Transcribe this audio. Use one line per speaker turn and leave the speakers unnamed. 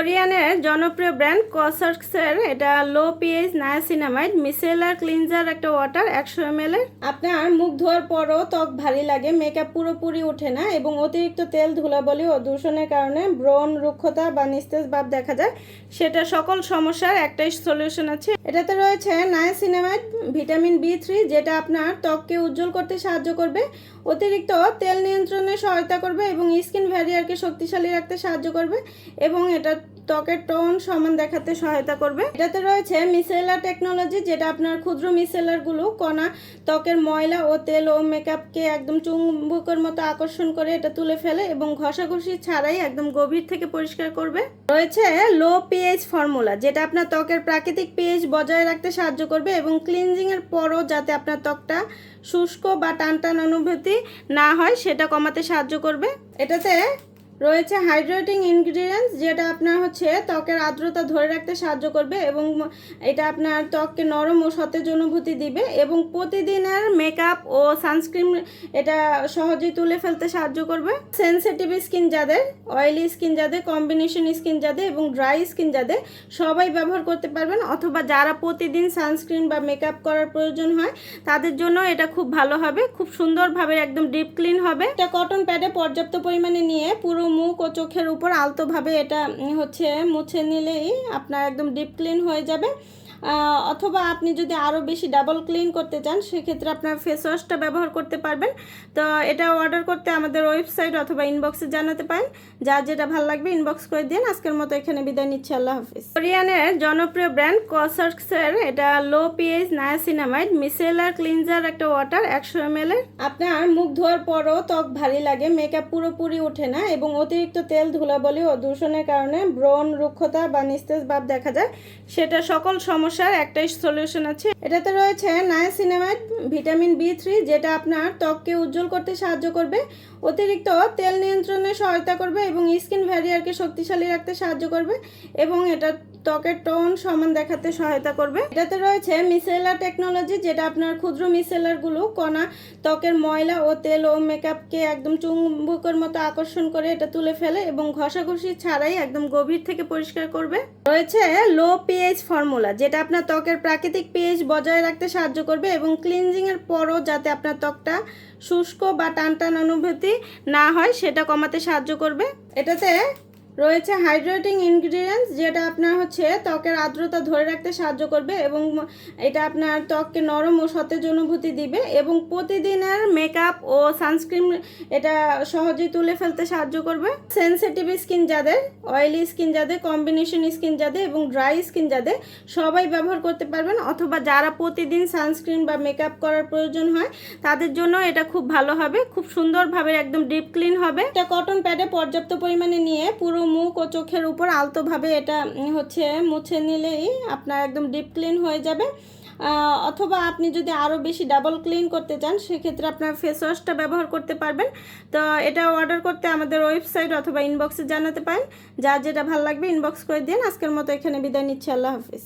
কোরিয়ানের জনপ্রিয় ব্র্যান্ড কসার্কসের এটা লো pH niacinamide মিসেলার cleanser একটা ওয়াটার 100 ml এর। আপনার মুখ ধোয়ার পরও ত্বক ভারী লাগে, মেকআপ পুরোপুরি ওঠে না এবং অতিরিক্ত তেল, ধুলাবালি ও দূষণের কারণে ব্রণ, রুক্ষতা বা নিস্তেজ ভাব দেখা যায়, সেটা সকল সমস্যার একটাই সলিউশন আছে। এটাতে রয়েছে নায়াসিনামাইড, ভিটামিন B3, যেটা আপনার ত্বককে উজ্জ্বল করতে সাহায্য করবে, অতিরিক্ত তেল নিয়ন্ত্রণে সহায়তা করবে এবং স্কিন ব্যারিয়ারকে শক্তিশালী রাখতে সাহায্য করবে এবং এটা ত্বকের টোন সমান দেখাতে সহায়তা করবে। এটাতে রয়েছে মিসেলার টেকনোলজি, যেটা আপনার ক্ষুদ্র মিসেলারগুলো কণা ত্বকের ময়লা ও তেল ও মেকআপকে একদম চুম্বকের মতো আকর্ষণ করে এটা তুলে ফেলে এবং ঘষাঘষি ছাড়াই একদম গভীর থেকে পরিষ্কার করবে। রয়েছে লো পিএইচ ফর্মুলা, যেটা আপনার ত্বকের প্রাকৃতিক পিএইচ বজায় রাখতে সাহায্য করবে এবং ক্লিনজিং এর পরও যাতে আপনার ত্বকটা শুষ্ক বা টানটান অনুভূতি না হয় সেটা কমাতে সাহায্য করবে। এটাতে রয়েছে হাইড্রেটিং ইনগ্রিডিয়েন্টস, যেটা আপনার ত্বকের আর্দ্রতা ধরে রাখতে সাহায্য করবে এবং এটা আপনার ত্বককে নরম ও সতেজ অনুভূতি দিবে এবং প্রতিদিনের মেকআপ ও সানস্ক্রিন এটা সহজেই তুলে ফেলতে সাহায্য করবে। সেনসিটিভ স্কিন যাদের, অয়েলি স্কিন যাদের, কম্বিনেশন স্কিন যাদের এবং ড্রাই স্কিন যাদের, সবাই ব্যবহার করতে পারবেন, অথবা যারা প্রতিদিন সানস্ক্রিন বা মেকআপ করার প্রয়োজন হয় তাদের জন্য এটা খুব ভালো হবে। খুব সুন্দরভাবে একদম ডিপ ক্লিন হবে। এটা কটন প্যাডে পর্যাপ্ত পরিমাণে নিয়ে পুরো মুখ ও চোখের উপর আলতোভাবে এটা মুছে নিলেই আপনার একদম ডিপ ক্লিন হয়ে যাবে। অথবা আপনি যদি আরও বেশি ডাবল ক্লিন করতে চান সেক্ষেত্রে আপনার ফেস ওয়াশটা ব্যবহার করতে পারবেন। তো এটা অর্ডার করতে আমাদের ওয়েবসাইট অথবা ইনবক্সে জানাতে পারেন। যার যেটা ভালো লাগবে ইনবক্স করে দিন। আজকের মতো এখানে বিদায় নিচ্ছি, আল্লাহ হাফিজ। কোরিয়ানের জনপ্রিয় ব্র্যান্ড কসার্কসের এটা লো পিএইচ নায়াসিনামাইড মিসেলার ক্লিনজার একটা ওয়াটার 100 ml এর। আপনার মুখ ধোয়ার পরও ত্বক ভারী লাগে, মেকআপ পুরোপুরি ওঠে না এবং অতিরিক্ত তেল, ধুলাবালি ও দূষণের কারণে ব্রণ, রুক্ষতা বা নিস্তেজ ভাব দেখা যায়, সেটা সকল সমস্যার একটাই সলিউশন আছে। এটাতে রয়েছে নায়াসিনামাইড, ভিটামিন B3, যেটা আপনার ত্বককে উজ্জ্বল করতে সাহায্য করবে, অতিরিক্ত তেল নিয়ন্ত্রণে সহায়তা করবে এবং স্কিন ব্যারিয়ারকে শক্তিশালী রাখতে সাহায্য করবে এবং এটা ত্বকের টোন সমান দেখাতে সহায়তা করবে। এটাতে রয়েছে মিসেলার টেকনোলজি, যেটা আপনার ক্ষুদ্র মিসেলারগুলো কণা ত্বকের ময়লা ও তেল ও মেকআপকে একদম চুম্বকের মতো আকর্ষণ করে এটা তুলে ফেলে এবং ঘষাঘষি ছাড়াই একদম গভীর থেকে পরিষ্কার করবে। রয়েছে লো পিএইচ ফর্মুলা, যেটা আপনার ত্বকের প্রাকৃতিক পিএইচ বজায় রাখতে সাহায্য করবে এবং ক্লিনজিং এর পরও যাতে আপনার ত্বকটা শুষ্ক বা টানটান অনুভূতি না হয় সেটা কমাতে সাহায্য করবে। এটাতে রয়েছে হাইড্রেটিং ইনগ্রিডিয়েন্টস, যেটা আপনার ত্বকের আর্দ্রতা ধরে রাখতে সাহায্য করবে এবং এটা আপনার ত্বককে নরম ও সতেজ অনুভূতি দিবে এবং প্রতিদিনের মেকআপ ও সানস্ক্রিন এটা সহজেই তুলে ফেলতে সাহায্য করবে। সেনসিটিভ স্কিন যাদের, অয়েলি স্কিন যাদের, কম্বিনেশন স্কিন যাদের এবং ড্রাই স্কিন যাদের, সবাই ব্যবহার করতে পারবেন, অথবা যারা প্রতিদিন সানস্ক্রিন বা মেকআপ করার প্রয়োজন হয় তাদের জন্য এটা খুব ভালো হবে। খুব সুন্দরভাবে একদম ডিপ ক্লিন হবে। এটা কটন প্যাডে পর্যাপ্ত পরিমাণে নিয়ে পুরো মুখ ও চোখের উপর আলতোভাবে এটা মুছে নিলেই আপনার একদম ডিপ ক্লিন হয়ে যাবে। অথবা আপনি যদি আরও বেশি ডাবল ক্লিন করতে চান সেক্ষেত্রে আপনার ফেস ওয়াশটা ব্যবহার করতে পারবেন। তো এটা অর্ডার করতে আমাদের ওয়েবসাইট অথবা ইনবক্সে জানাতে পারেন। যার যেটা ভালো লাগবে ইনবক্স করে দিন। আজকের মতো এখানে বিদায় নিচ্ছি, আল্লাহ হাফিজ।